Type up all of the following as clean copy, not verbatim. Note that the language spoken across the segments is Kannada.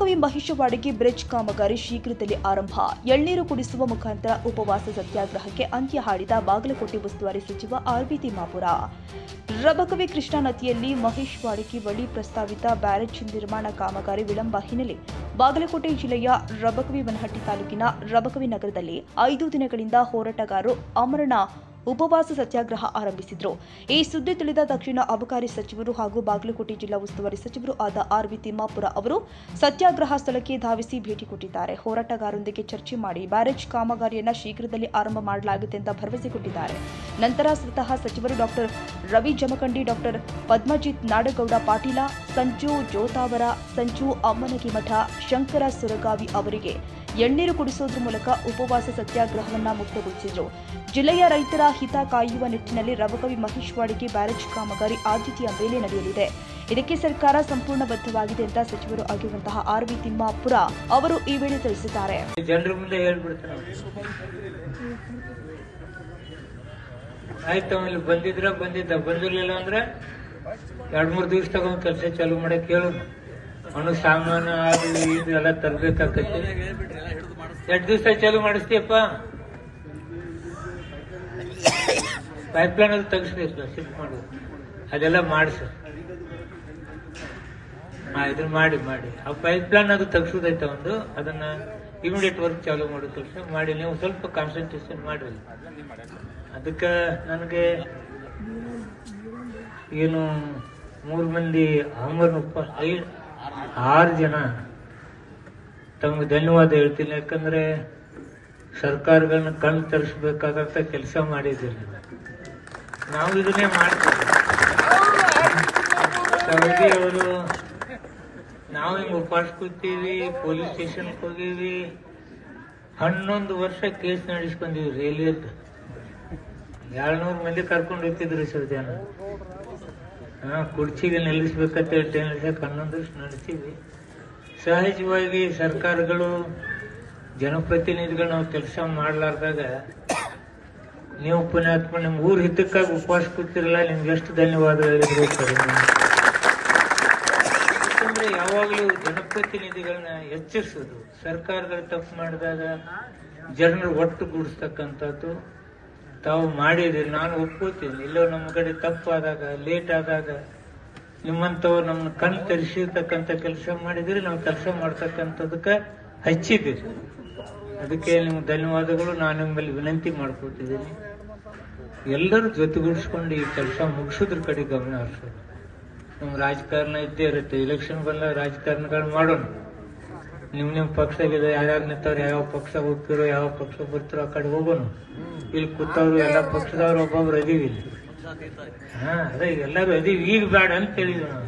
ರಬಕವಿ ಮಹೇಶವಾಡಿಗೆ ಬ್ರಿಡ್ಜ್ ಕಾಮಗಾರಿ ಶೀಘ್ರದಲ್ಲಿ ಆರಂಭ. ಎಳ್ನೀರು ಕುಡಿಸುವ ಮುಖಾಂತರ ಉಪವಾಸ ಸತ್ಯಾಗ್ರಹಕ್ಕೆ ಅಂತ್ಯ ಹಾಡಿದ ಬಾಗಲಕೋಟೆ ಉಸ್ತುವಾರಿ ಸಚಿವ ಆರ್.ಬಿ. ತಿಮ್ಮಾಪುರ. ರಬಕವಿ ಕೃಷ್ಣಾ ನದಿಯಲ್ಲಿ ಮಹೇಶವಾಡಿಗೆ ಬಳಿ ಪ್ರಸ್ತಾವಿತ ಬ್ಯಾರೇಜ್ ನಿರ್ಮಾಣ ಕಾಮಗಾರಿ ವಿಳಂಬ ಹಿನ್ನೆಲೆ ಬಾಗಲಕೋಟೆ ಜಿಲ್ಲೆಯ ರಬಕವಿ ಬನಹಟ್ಟಿ ತಾಲೂಕಿನ ರಬಕವಿ ನಗರದಲ್ಲಿ 5 ದಿನಗಳಿಂದ ಹೋರಾಟಗಾರರು ಆಮರಣ ಉಪವಾಸ ಸತ್ಯಾಗ್ರಹ ಆರಂಭಿಸಿದರು. ಈ ಸುದ್ದಿ ತಿಳಿದ ತಕ್ಷಣ ಅಬಕಾರಿ ಸಚಿವರು ಹಾಗೂ ಬಾಗಲಕೋಟೆ ಜಿಲ್ಲಾ ಉಸ್ತುವಾರಿ ಸಚಿವರು ಆದ ಆರ್.ಬಿ. ತಿಮ್ಮಾಪುರ ಅವರು ಸತ್ಯಾಗ್ರಹ ಸ್ಥಳಕ್ಕೆ ಧಾವಿಸಿ ಭೇಟಿ ಕೊಟ್ಟಿದ್ದಾರೆ. ಹೋರಾಟಗಾರರೊಂದಿಗೆ ಚರ್ಚೆ ಮಾಡಿ ಬ್ಯಾರೇಜ್ ಕಾಮಗಾರಿಯನ್ನು ಶೀಘ್ರದಲ್ಲಿ ಆರಂಭ ಮಾಡಲಾಗುತ್ತೆ ಅಂತ ಭರವಸೆ ಕೊಟ್ಟಿದ್ದಾರೆ. ನಂತರ ಸ್ವತಃ ಸಚಿವರು ಡಾಕ್ಟರ್ ರವಿ ಜಮಖಂಡಿ, ಡಾಕ್ಟರ್ ಪದ್ಮಜಿತ್ ನಾಡಗೌಡ ಪಾಟೀಲ, ಸಂಜು ಜೋತಾವರ, ಸಂಜು ಅಮ್ಮನಗಿಮಠ, ಶಂಕರ ಸುರಗಾವಿ ಅವರಿಗೆ ಎಳ್ನೀರು ಕುಡಿಸೋದ್ರ ಮೂಲಕ ಉಪವಾಸ ಸತ್ಯಾಗ್ರಹವನ್ನು ಮುಕ್ತಗೊಳಿಸಿದರು. ಜಿಲ್ಲೆಯ ರೈತರ ಹಿತ ಕಾಯುವ ನಿಟ್ಟಿನಲ್ಲಿ ರಬಕವಿ ಮಹೇಶವಾಡಿಗೆ ಬ್ಯಾರೇಜ್ ಕಾಮಗಾರಿ ಆದ್ಯತೆಯ ಮೇಲೆ ನಡೆಯಲಿದೆ. ಇದಕ್ಕೆ ಸರ್ಕಾರ ಸಂಪೂರ್ಣ ಬದ್ಧವಾಗಿದೆ ಅಂತ ಸಚಿವರು ಆಗಿರುವಂತಹ ಆರ್.ಬಿ. ತಿಮ್ಮಾಪುರ ಅವರು ಈ ವೇಳೆ ತಿಳಿಸಿದ್ದಾರೆ. ಜನರ ಮುಂದೆ ಹೇಳ್ಬಿಡ್ತಾರೆ, ಆಯ್ತು ಆಮೇಲೆ ಬಂದಿರ್ಲಿಲ್ಲ ಅಂದ್ರೆ 2-3 ದಿವಸ ತಗೊಂಡ್ ಕೆಲಸ ಚಾಲೂ ಮಾಡಕ್ ಹೇಳು. ಅವನು ಸಾಮಾನು ಅದು ಇದು ಎಲ್ಲ ತರ್ಬೇಕಾಗತ್ತೆ. 2 ದಿವಸ ಚಾಲೂ ಮಾಡಿಸ್ತೀಯಪ್ಪ, ಪೈಪ್ಲೈನ್ ಅದು ತೆಗಿಸ್ಬೇಕು, ಶಿಫ್ಟ್ ಮಾಡೋದು ಅದೆಲ್ಲ ಮಾಡಿಸ. ಇದನ್ನ ಮಾಡಿ ಆ ಪೈಪ್ಲೈನ್ ಅದು ತೆಗ್ಸೋದೈತೆ ಒಂದು, ಅದನ್ನ ಇಮಿಡಿಯೇಟ್ ವರ್ಕ್ ಚಾಲೂ ಮಾಡೋ ಕೆಲಸ ಮಾಡಿ. ನೀವು ಸ್ವಲ್ಪ ಕಾನ್ಸಂಟ್ರೇಷನ್ ಮಾಡಿ. ಅದಕ್ಕೆ ನನಗೆ ಏನು 3 ಮಂದಿ 6 ಜನ ತಮ್ಗೆ ಧನ್ಯವಾದ ಹೇಳ್ತೀನಿ. ಯಾಕಂದ್ರೆ ಸರ್ಕಾರಗಳನ್ನ ಕಣ್ಣು ತರಿಸ್ಬೇಕಾಗಂತ ಕೆಲಸ ಮಾಡಿದ್ದೀರಿ. ನಾವು ಇದನ್ನೇ ಮಾಡ್ತೀವಿ. ಸೌದಿ ಅವರು ನಾವು ಹಿಂಗೆ ಉಪವಾಸ ಕೂತೀವಿ, ಪೊಲೀಸ್ ಸ್ಟೇಷನ್ಗೆ ಹೋಗಿವಿ, 11 ವರ್ಷ ಕೇಸ್ ನಡೆಸ್ಕೊಂಡಿವಿ. ರೈಲ್ವೆದ್ದು 200 ಮಂದಿ ಕರ್ಕೊಂಡು ಹೋಗ್ತಿದ್ರು ಸೌದಿಯನ್ನ. ಕುರ್ಚಿಗೆ ನಿಲ್ಲಿಸ್ಬೇಕಂತ ಹೇಳಿ 11 ವರ್ಷ ನಡೆಸಿವಿ. ಸಹಜವಾಗಿ ಸರ್ಕಾರಗಳು ಜನಪ್ರತಿನಿಧಿಗಳು ನಾವು ಕೆಲಸ ಮಾಡ್ಲಾರ್ದಾಗ ನೀವು ಪುಣ್ಯಾತ್ಮ ನಿಮ್ ಊರ್ ಹಿತಕ್ಕಾಗಿ ಉಪವಾಸ ಕೂತಿರಲ್ಲ, ನಿಮ್ಗೆ ಎಷ್ಟು ಧನ್ಯವಾದ ಹೇಳಿದ್ರು. ಯಾಕಂದ್ರೆ ಯಾವಾಗಲೂ ಜನಪ್ರತಿನಿಧಿಗಳನ್ನ ಎಚ್ಚರಿಸೋದು, ಸರ್ಕಾರಗಳು ತಪ್ಪು ಮಾಡಿದಾಗ ಜನರು ಒಟ್ಟುಗೂಡಿಸ್ತಕ್ಕಂಥದ್ದು ತಾವು ಮಾಡಿದಿರಿ. ನಾನು ಒಪ್ಕೋತೀನಿ, ಇಲ್ಲೋ ನಮ್ಮ ಕಡೆ ತಪ್ಪಾದಾಗ, ಲೇಟ್ ಆದಾಗ ನಿಮ್ಮಂತವ್ರು ನಮ್ಮನ್ನ ಕಣ್ ತರಿಸಿರ್ತಕ್ಕಂಥ ಕೆಲಸ ಮಾಡಿದಿರಿ. ನಾವು ಕೆಲಸ ಮಾಡ್ತಕ್ಕಂಥದಕ್ಕೆ ಹಚ್ಚಿದ್ದೀರಿ. ಅದಕ್ಕೆ ನಿಮ್ಗೆ ಧನ್ಯವಾದಗಳು. ನಾನು ನಿಮ್ಮಲ್ಲಿ ವಿನಂತಿ ಮಾಡ್ಕೊತಿದ್ದೀನಿ, ಎಲ್ಲರೂ ಜೊತೆಗೂಡಿಸ್ಕೊಂಡು ಈ ಕೆಲಸ ಮುಗಿಸೋದ್ರ ಕಡೆ ಗಮನ ಹರಿಸೋದು. ನಮ್ಮ ರಾಜಕಾರಣ ಇದ್ದೇ ಇರುತ್ತೆ. ಎಲೆಕ್ಷನ್ ಬಂದ ರಾಜಕಾರಣಗಳು ಮಾಡೋಣ. ನಿಮ್ ಪಕ್ಷದಾಗ ಯಾರ್ಯಾರು ನಿಂತವ್ರು, ಯಾವ ಪಕ್ಷ ಹೋಗ್ತಿರೋ, ಯಾವ ಪಕ್ಷ ಬರ್ತಿರೋ ಆ ಕಡೆ ಹೋಗೋಣ. ಇಲ್ಲಿ ಕೂತವ್ರು ಎಲ್ಲ ಪಕ್ಷದವ್ರು ಒಬ್ಬೊಬ್ರು ಅದೀವಿ ಇಲ್ಲಿ. ಅದೇ ಎಲ್ಲರೂ ಅದೀವಿ. ಈಗ ಬೇಡ ಅಂತ ಹೇಳಿದ್ವಿ ನಾವು.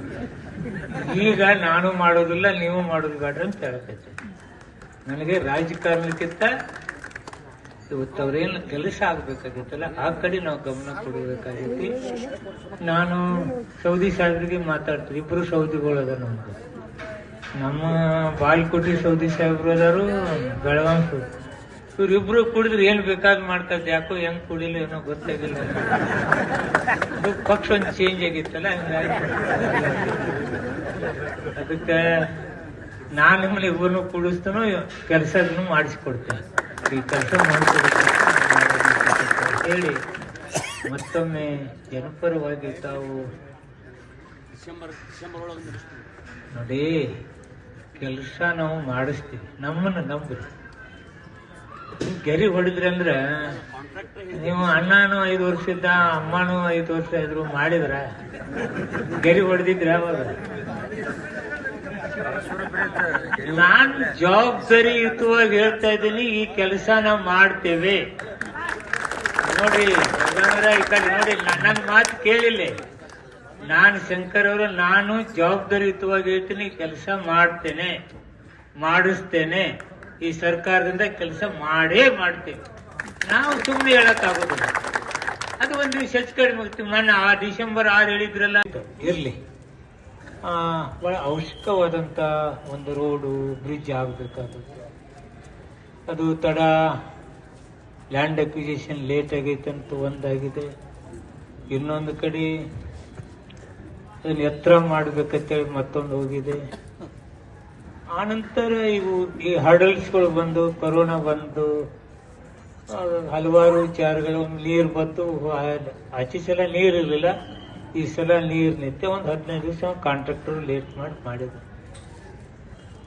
ಈಗ ನಾನು ಮಾಡೋದಿಲ್ಲ, ನೀವು ಮಾಡೋದು ಬೇಡ ಅಂತ ಹೇಳಕೈತಿ. ನನಗೆ ರಾಜಕಾರಣಕ್ಕಿಂತ ಇವತ್ತವ್ರೇನು ಕೆಲಸ ಆಗ್ಬೇಕಾಗಿತ್ತಲ್ಲ ಆ ಕಡೆ ನಾವು ಗಮನ ಕೊಡಬೇಕಾಗೈತಿ. ನಾನು ಸೌದಿ ಸಾಹೇಬ್ರಿಗೆ ಮಾತಾಡ್ತೀನಿ. 2 ಸೌದಿಗಳು ಅದ ನಮ್ದು. ನಮ್ಮ ಬಾಲ್ಕೋಟಿ ಸೌದಿ ಸಾಹೇಬ್ರು ಅದಾರು, ಬೆಳಗಾಂ ಸೌದಿ. ಇವ್ರಿಬ್ರು ಕುಡಿದ್ರೆ ಏನ್ ಬೇಕಾದ್ ಮಾಡ್ತಾರೆ. ಯಾಕೋ ಹೆಂಗ್ ಕುಡಿಲ್ಲ ಏನೋ ಗೊತ್ತಾಗಿಲ್ಲ. ಪಕ್ಷ ಒಂದು ಚೇಂಜ್ ಆಗಿತ್ತಲ್ಲ, ಹಂಗಾಗಿ ಅದಕ್ಕೆ ನಾನು ನಿಮ್ಮನ್ನ ಇಬ್ಬರನ್ನು ಕೂಡಿಸ್ತಾನೋ ಕೆಲಸವನ್ನು ಮಾಡಿಸ್ಕೊಡ್ತೇನೆ. ಈ ಕೆಲಸ ಮಾಡಿಕೊಡ್ತೇನೆ ಹೇಳಿ ಮತ್ತೊಮ್ಮೆ ಜನಪರವಾಗಿ ತಾವು ನೋಡಿ ಕೆಲಸ ನಾವು ಮಾಡಿಸ್ತೀವಿ. ನಮ್ಮನ್ನ ನಂಬ್ರಿ. ಗೆರಿ ಹೊಡಿದ್ರಿ ಅಂದ್ರ ನೀವು ಅಣ್ಣನೂ 5 ವರ್ಷ ಇದ್ದ, ಅಮ್ಮನೂ 5 ವರ್ಷ ಇದ್ರು ಮಾಡಿದ್ರ ಗೆರಿ ಹೊಡೆದಿದ್ರ ಅವಾಗ. ನಾನ್ ಜವಾಬ್ದಾರಿಯುತವಾಗಿ ಹೇಳ್ತಾ ಇದ್ದೀನಿ, ಈ ಕೆಲಸ ನಾವು ಮಾಡ್ತೇವೆ. ನೋಡ್ರಿ ಈ ಕಡೆ ನೋಡಿ, ನನ್ನ ಮಾತು ಕೇಳಿಲ್ಲ. ನಾನು ಶಂಕರ್ ಅವರು, ನಾನು ಜವಾಬ್ದಾರಿಯುತವಾಗಿ ಹೇಳ್ತೀನಿ, ಕೆಲಸ ಮಾಡ್ತೇನೆ, ಮಾಡಿಸ್ತೇನೆ. ಈ ಸರ್ಕಾರದಿಂದ ಕೆಲಸ ಮಾಡೇ ಮಾಡ್ತೇವೆ. ನಾವು ಸುಮ್ಮನೆ ಹೇಳಕ್ಕಾಗೋದಿಲ್ಲ. ಅದು ಒಂದು ದಿವಸ ಹೆಚ್ಚು ಕಡಿಮೆ ಆಗ್ತೀವಿ. ಮೊನ್ನೆ ಡಿಸೆಂಬರ್ 6 ಹೇಳಿದ್ರಲ್ಲ, ಇರ್ಲಿ. ಬಹಳ ಅವಶ್ಯಕವಾದಂತ ಒಂದು ರೋಡು, ಬ್ರಿಡ್ಜ್ ಆಗಬೇಕಾಗುತ್ತೆ. ಅದು ತಡ, ಲ್ಯಾಂಡ್ ಅಕ್ವಿಸಿಷನ್ ಲೇಟ್ ಆಗೈತೆ ಅಂತ ಒಂದಾಗಿದೆ. ಇನ್ನೊಂದು ಕಡೆ ಅದನ್ನ ಎತ್ತರ ಮಾಡ್ಬೇಕಂತೇಳಿ ಮತ್ತೊಂದು ಹೋಗಿದೆ. ಆನಂತರ ಇವು ಈ ಹರ್ಡಲ್ಸ್ಗಳು ಬಂದು, ಕೊರೋನಾ ಬಂದು, ಹಲವಾರು ವಿಚಾರಗಳು, ನೀರು ಬಂತು. ಆಚೆ ಸಲ ನೀರು ಇರಲಿಲ್ಲ, ಈ ಸಲ ನೀರು ನಿಂತೆ ಒಂದು 15 ದಿವಸ ಕಾಂಟ್ರಾಕ್ಟರ್ ಲೇಟ್ ಮಾಡಿದ್ರು.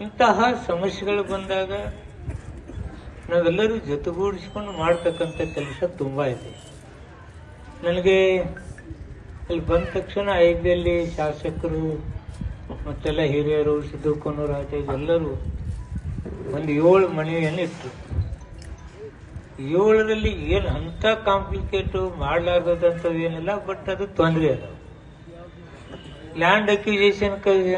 ಇಂತಹ ಸಮಸ್ಯೆಗಳು ಬಂದಾಗ ನಾವೆಲ್ಲರೂ ಜೊತೆಗೂಡಿಸ್ಕೊಂಡು ಮಾಡ್ತಕ್ಕಂಥ ಕೆಲಸ ತುಂಬಾ ಇದೆ. ನನಗೆ ಇಲ್ಲಿ ಬಂದ ತಕ್ಷಣ ಐಬಿಯಲ್ಲಿ ಶಾಸಕರು ಮತ್ತೆಲ್ಲ ಹಿರಿಯರು, ಸಿದ್ದು ಕೊನ್ನೂರಾಜ ಎಲ್ಲರೂ ಒಂದು 7 ಮನೆಯನ್ನು ಇಟ್ಟರು. 7ರಲ್ಲಿ ಏನು ಅಂತ ಕಾಂಪ್ಲಿಕೇಟು ಮಾಡಲಾರ್ದಂಥದ್ದು ಏನಿಲ್ಲ, ಬಟ್ ಅದು ತೊಂದರೆ ಅದ. ಲ್ಯಾಂಡ್ ಅಕ್ವಿಜೇಷನ್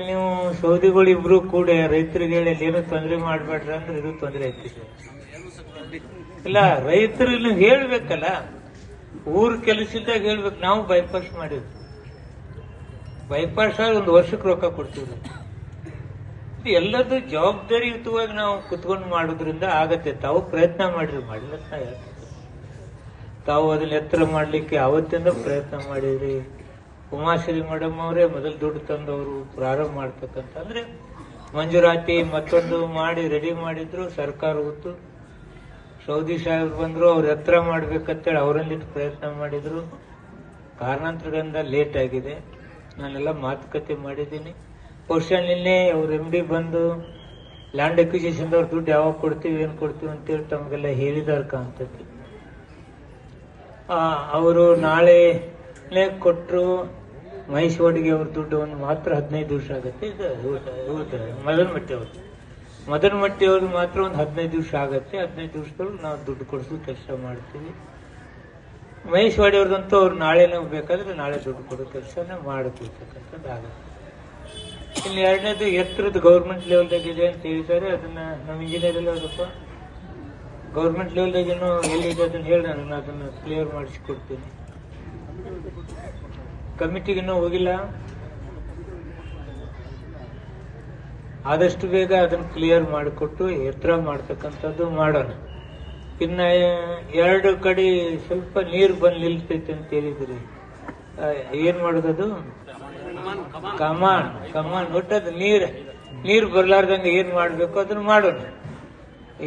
ನೀವು ಸೌದಿಗಳು ಇಬ್ರು ಕೂಡ ರೈತರಿಗೆ ಹೇಳಿ ಏನು ತೊಂದರೆ ಮಾಡಬೇಡ್ರಿ ಅಂದ್ರೆ ಇದು ತೊಂದರೆ ಐತಿದೆ. ಇಲ್ಲ, ರೈತರು ಹೇಳ್ಬೇಕಲ್ಲ, ಊರ್ ಕೆಲಸದಾಗ ಹೇಳ್ಬೇಕು. ನಾವು ಬೈಪಾಸ್ ಮಾಡಿದ್ವಿ, ಬೈಪಾಸ್ ಆಗಿ 1 ವರ್ಷಕ್ಕೆ ರೊಕ್ಕ ಕೊಡ್ತೀವಿ. ಎಲ್ಲದೂ ಜವಾಬ್ದಾರಿಯುತವಾಗಿ ನಾವು ಕುತ್ಕೊಂಡು ಮಾಡೋದ್ರಿಂದ ಆಗತ್ತೆ. ತಾವು ಪ್ರಯತ್ನ ಮಾಡಿರಿ, ಮಾಡಿಲ್ಲ ತಾವು ಅದನ್ನ ಎತ್ತರ ಮಾಡ್ಲಿಕ್ಕೆ ಅವತ್ತಿಂದ ಪ್ರಯತ್ನ ಮಾಡಿದ್ರಿ. ಉಮಾಶ್ರೀ ಮೇಡಮ್ ಅವರೇ ಮೊದಲು ದುಡ್ಡು ತಂದವರು ಪ್ರಾರಂಭ ಮಾಡ್ತಕ್ಕಂಥ, ಅಂದ್ರೆ ಮಂಜೂರಾತಿ ಮತ್ತೊಂದು ಮಾಡಿ ರೆಡಿ ಮಾಡಿದ್ರು. ಸರ್ಕಾರ ಹೊತ್ತು ಸೌದಿ ಸಾಹೇಬ್ ಬಂದ್ರು, ಅವ್ರು ಎತ್ತರ ಮಾಡ್ಬೇಕಂತೇಳಿ ಅವರಲ್ಲಿಟ್ಟು ಪ್ರಯತ್ನ ಮಾಡಿದ್ರು. ಕಾರಣಾಂತರದಿಂದ ಲೇಟ್ ಆಗಿದೆ. ನಾನೆಲ್ಲ ಮಾತುಕತೆ ಮಾಡಿದ್ದೀನಿ. ಬಹುಶಃ ನಿನ್ನೆ ಅವ್ರ MD ಬಂದು ಲ್ಯಾಂಡ್ ಅಕ್ವಿಜೇಷನ್ ಅವ್ರ ದುಡ್ಡು ಯಾವಾಗ ಕೊಡ್ತೀವಿ, ಏನ್ ಕೊಡ್ತೀವಿ ಅಂತೇಳಿ ತಮಗೆಲ್ಲ ಹೇಳಿದಾರ ಕಾಣ್ತೈತಿ. ಅವರು ನಾಳೆ ಕೊಟ್ಟರು. ಮಹೇಶ್ ವಾಡಿಗೆ ಅವ್ರ ದುಡ್ಡು ಒಂದು ಮಾತ್ರ 15 ದಿವಸ ಆಗುತ್ತೆ. ಇದು ಮದನ್ ಮಟ್ಟಿ ಅವ್ರಿಗೆ ಮಾತ್ರ ಒಂದು 15 ದಿವಸ ಆಗತ್ತೆ. 15 ದಿವಸದೊಳಗೆ ನಾವು ದುಡ್ಡು ಕೊಡಿಸೋ ಕೆಲಸ ಮಾಡ್ತೀವಿ. ಮಹೇಶ್ ವಾಡಿ ಅವ್ರದಂತೂ ಅವ್ರು ನಾಳೆನೇ ಬೇಕಾದ್ರೆ ನಾಳೆ ದುಡ್ಡು ಕೊಡೋ ಕೆಲಸನ ಮಾಡಿಕೊಳ್ತಕ್ಕಂಥದ್ದು ಆಗುತ್ತೆ. ಇನ್ನು ಎರಡನೇದು ಎತ್ತರದ ಗೌರ್ಮೆಂಟ್ ಲೆವೆಲ್ದಾಗಿದೆ ಅಂತ ಹೇಳಿದ್ದಾರೆ. ಅದನ್ನ ನಮ್ಮ ಇಂಜಿನಿಯರ್ ಎಲ್ಲ ಅದಪ್ಪ ಗೌರ್ಮೆಂಟ್ ಲೆವೆಲ್ದಾಗೇನು ಎಲ್ಲಿದೆ ಅದನ್ನ ಹೇಳಿ ನಾನು ಅದನ್ನ ಕ್ಲಿಯರ್ ಮಾಡಿಸಿಕೊಡ್ತೀನಿ. ಕಮಿಟಿಗಿನ್ನೂ ಹೋಗಿಲ್ಲ, ಆದಷ್ಟು ಬೇಗ ಅದನ್ನ ಕ್ಲಿಯರ್ ಮಾಡಿಕೊಟ್ಟು ಎತ್ತರ ಮಾಡ್ತಕ್ಕಂಥದ್ದು ಮಾಡೋಣ. ಇನ್ನ 2 ಕಡೆ ಸ್ವಲ್ಪ ನೀರು ಬಂದು ನಿಲ್ತೈತೆ ಅಂತ ಹೇಳಿದ್ರಿ. ಏನ್ ಮಾಡೋದದು? ಕಮಾನ್ ಒಟ್ಟದು ನೀರು ಬರ್ಲಾರ್ದಂಗೆ ಏನ್ ಮಾಡ್ಬೇಕು ಅದನ್ನ ಮಾಡೋಣ.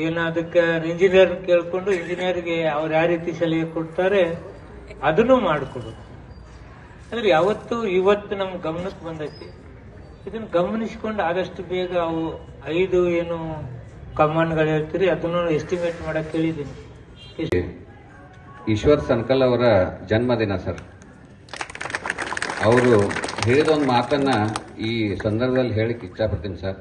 ಏನು ಅದಕ್ಕೆ ಇಂಜಿನಿಯರ್ ಕೇಳ್ಕೊಂಡು ಇಂಜಿನಿಯರ್ಗೆ ಅವ್ರು ಯಾವ ರೀತಿ ಸಲಹೆ ಕೊಡ್ತಾರೆ ಅದನ್ನು ಮಾಡಿಕೊಡು. ಅಂದ್ರೆ ಇವತ್ತು ನಮ್ ಗಮನಕ್ಕೆ ಬಂದೈತಿ. ಇದನ್ನ ಗಮನಿಸಿಕೊಂಡು ಆದಷ್ಟು ಬೇಗ ಅವು 5 ಏನು ಕಮಾನ್ಗಳು ಹೇಳ್ತೀರಿ ಅದನ್ನು ಎಸ್ಟಿಮೇಟ್ ಮಾಡಕ್ ಹೇಳಿದ್ದೀನಿ. ಈಶ್ವರ್ ಸನ್ಕಲ್ ಅವರ ಜನ್ಮದಿನ ಸರ್. ಅವರು ಹೇಳಿದ ಒಂದು ಮಾತನ್ನ ಈ ಸಂದರ್ಭದಲ್ಲಿ ಹೇಳಿಕ್ ಇಚ್ಛಪಡ್ತೀನಿ ಸರ್.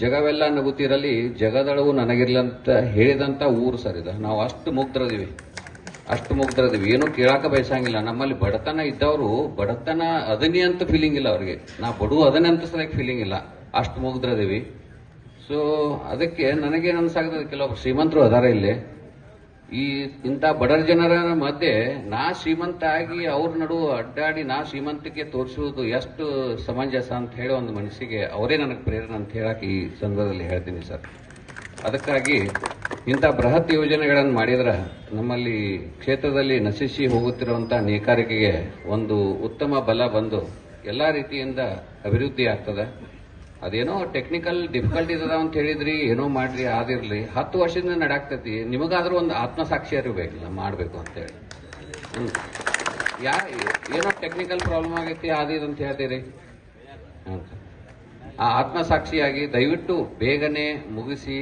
ಜಗವೆಲ್ಲ ನಗುತ್ತಿರಲಿ ಜಗದಳವು ನನಗಿರ್ಲಂತ ಹೇಳಿದಂತ ಊರು ಸರ್ ಇದು. ನಾವು ಅಷ್ಟು ಮುಗ್ಧರದೀವಿ. ಏನೂ ಕೇಳಾಕ ಬಯಸಂಗಿಲ್ಲ. ನಮ್ಮಲ್ಲಿ ಬಡತನ ಇದ್ದವರು ಬಡತನ ಅದನ್ನೇ ಅಂತ ಫೀಲಿಂಗ್ ಇಲ್ಲ ಅವ್ರಿಗೆ. ನಾ ಬಡವ ಅದನ್ನೇ ಅಂತ ಸರಿಯಾಗಿ ಫೀಲಿಂಗ್ ಇಲ್ಲ, ಅಷ್ಟು ಮುಗ್ಧರದೀವಿ. ಸೊ ಅದಕ್ಕೆ ನನಗೇನು ಅನ್ಸಾಗ್ತದೆ, ಕೆಲವೊಬ್ರು ಶ್ರೀಮಂತರು ಅದಾರ ಇಲ್ಲಿ. ಇಂಥ ಬಡರ ಜನರ ಮಧ್ಯೆ ನಾ ಶ್ರೀಮಂತ ಆಗಿ ಅವ್ರ ನಡುವೆ ಅಡ್ಡಾಡಿ ನಾ ಶ್ರೀಮಂತಿಕೆ ತೋರಿಸುವುದು ಎಷ್ಟು ಸಮಂಜಸ ಅಂತ ಹೇಳೋ ಒಂದು ಮನಸ್ಸಿಗೆ ಅವರೇ ನನಗೆ ಪ್ರೇರಣೆ ಅಂತ ಹೇಳಕ್ಕೆ ಈ ಸಂದರ್ಭದಲ್ಲಿ ಹೇಳ್ತೀನಿ ಸರ್. ಅದಕ್ಕಾಗಿ ಇಂಥ ಬೃಹತ್ ಯೋಜನೆಗಳನ್ನು ಮಾಡಿದ್ರೆ ನಮ್ಮಲ್ಲಿ ಕ್ಷೇತ್ರದಲ್ಲಿ ನಶಿಸಿ ಹೋಗುತ್ತಿರುವಂತಹ ನೇಕಾರಿಕೆಗೆ ಒಂದು ಉತ್ತಮ ಬಲ ಬಂದು ಎಲ್ಲಾ ರೀತಿಯಿಂದ ಅಭಿವೃದ್ಧಿ ಆಗ್ತದೆ. ಅದೇನೋ ಟೆಕ್ನಿಕಲ್ ಡಿಫಿಕಲ್ಟೀಸ್ ಅದಾವ ಅಂತ ಹೇಳಿದ್ರಿ, ಏನೋ ಮಾಡ್ರಿ ಆದಿರ್ಲಿ, 10 ವರ್ಷದಿಂದ ನಡಾಕ್ತೈತಿ. ನಿಮಗಾದ್ರೂ ಒಂದು ಆತ್ಮಸಾಕ್ಷಿ ಇರಬೇಕಲ್ಲ ಮಾಡಬೇಕು ಅಂತೇಳಿ. ಏನೋ ಟೆಕ್ನಿಕಲ್ ಪ್ರಾಬ್ಲಮ್ ಆಗೈತಿ ಆದಿದಂತ ಹೇಳ್ತೀರಿ. ಆ ಆತ್ಮಸಾಕ್ಷಿಯಾಗಿ ದಯವಿಟ್ಟು ಬೇಗನೆ ಮುಗಿಸಿ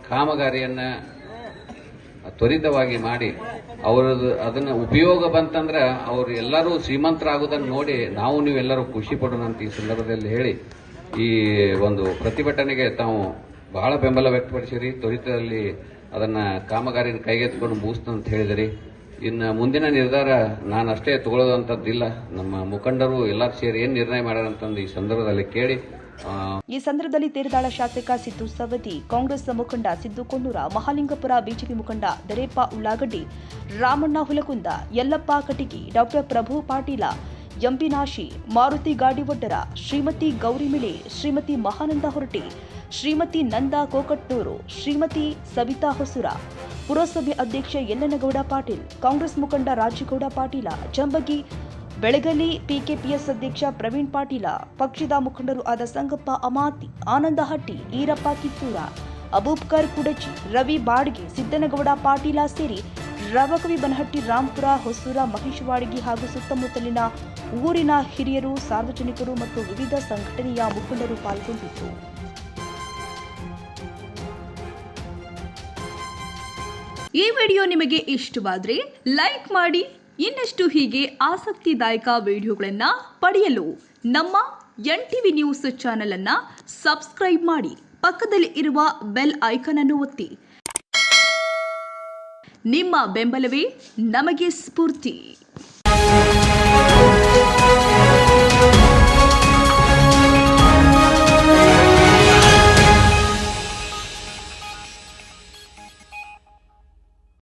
ಕಾಮಗಾರಿಯನ್ನ ತ್ವರಿತವಾಗಿ ಮಾಡಿ ಅದನ್ನ ಉಪಯೋಗ ಬಂತಂದ್ರೆ ಅವರು ಎಲ್ಲರೂ ಶ್ರೀಮಂತರಾಗುವುದನ್ನು ನೋಡಿ ನಾವು ನೀವೆಲ್ಲರೂ ಖುಷಿ ಪಡೋಣ ಅಂತ ಈ ಸಂದರ್ಭದಲ್ಲಿ ಹೇಳಿ ಈ ಒಂದು ಪ್ರತಿಭಟನೆಗೆ ತಾವು ಬಹಳ ಬೆಂಬಲ ವ್ಯಕ್ತಪಡಿಸಿರಿ. ತ್ವರಿತದಲ್ಲಿ ಅದನ್ನ ಕಾಮಗಾರಿನ ಕೈಗೆತ್ತಿಕೊಂಡು ಮುಗಿಸ್ತಂತ ಹೇಳಿದಿರಿ. ಇನ್ನು ಮುಂದಿನ ನಿರ್ಧಾರ ನಾನಷ್ಟೇ ತಗೊಳ್ಳೋದಂಥದ್ದಿಲ್ಲ, ನಮ್ಮ ಮುಖಂಡರು ಎಲ್ಲರೂ ಸೇರಿ ಏನ್ ನಿರ್ಣಯ ಮಾಡ್ಯಾರಂತಂದು ಈ ಸಂದರ್ಭದಲ್ಲಿ ಕೇಳಿ. ಈ ಸಂದರ್ಭದಲ್ಲಿ ತೇರದಾಳ ಶಾಸಕ ಸಿದ್ದು ಸವದಿ, ಕಾಂಗ್ರೆಸ್ ಮುಖಂಡ ಸಿದ್ದು ಕೊಣ್ಣೂರ, ಮಹಾಲಿಂಗಪುರ ಬಿಜೆಪಿ ಮುಖಂಡ ದರೇಪ ಉಳ್ಳಾಗಡ್ಡಿ, ರಾಮಣ್ಣ ಹುಲಕುಂದ, ಯಲ್ಲಪ್ಪ ಕಟಿಗಿ, ಡಾಕ್ಟರ್ ಪ್ರಭು ಪಾಟೀಲ, ಎಂಪಿನಾಶಿ, ಮಾರುತಿ ಗಾಡಿವಡ್ಡರ, ಶ್ರೀಮತಿ ಗೌರಿಮಿಳಿ, ಶ್ರೀಮತಿ ಮಹಾನಂದ ಹೊರಟಿ, ಶ್ರೀಮತಿ ನಂದಾ ಕೋಕಟ್ನೂರು, ಶ್ರೀಮತಿ ಸವಿತಾ ಹೊಸುರ, ಪುರಸಭೆ ಅಧ್ಯಕ್ಷ ಯಲ್ಲನಗೌಡ ಪಾಟೀಲ್, ಕಾಂಗ್ರೆಸ್ ಮುಖಂಡ ರಾಜಗೌಡ ಪಾಟೀಲ, ಚಂಬಗಿ ಬೆಳಗಲಿ ಪಿಕೆಪಿಎಸ್ ಅಧ್ಯಕ್ಷ ಪ್ರವೀಣ್ ಪಾಟೀಲ, ಪಕ್ಷದ ಮುಖಂಡರು ಆದ ಸಂಗಪ್ಪ ಅಮಾತಿ, ಆನಂದಹಟ್ಟಿ, ಈರಪ್ಪ ಕಿತ್ತೂರ, ಅಬೂಬ್ಕರ್ ಕುಡಚಿ, ರವಿ ಬಾಡ್ಗೆ, ಸಿದ್ದನಗೌಡ ಪಾಟೀಲ ಸೇರಿ ರಬಕವಿ ಬನಹಟ್ಟಿ, ರಾಂಪುರ, ಹೊಸೂರ, ಮಹೇಶವಾಡಗಿ ಹಾಗೂ ಸುತ್ತಮುತ್ತಲಿನ ಊರಿನ ಹಿರಿಯರು, ಸಾರ್ವಜನಿಕರು ಮತ್ತು ವಿವಿಧ ಸಂಘಟನೆಯ ಮುಖಂಡರು ಪಾಲ್ಗೊಂಡಿದ್ದರು. ಈ ವಿಡಿಯೋ ನಿಮಗೆ ಇಷ್ಟವಾದರೆ ಲೈಕ್ ಮಾಡಿ. ಇನ್ನಷ್ಟು ಹೀಗೆ ಆಸಕ್ತಿದಾಯಕ ವಿಡಿಯೋಗಳನ್ನು ಪಡೆಯಲು ನಮ್ಮ NTV ನ್ಯೂಸ್ ಚಾನೆಲ್ ಅನ್ನು ಸಬ್ಸ್ಕ್ರೈಬ್ ಮಾಡಿ. ಪಕ್ಕದಲ್ಲಿ ಇರುವ ಬೆಲ್ ಐಕಾನ್ ಅನ್ನು ಒತ್ತಿ. ನಿಮ್ಮ ಬೆಂಬಲವೇ ನಮಗೆ ಸ್ಫೂರ್ತಿ.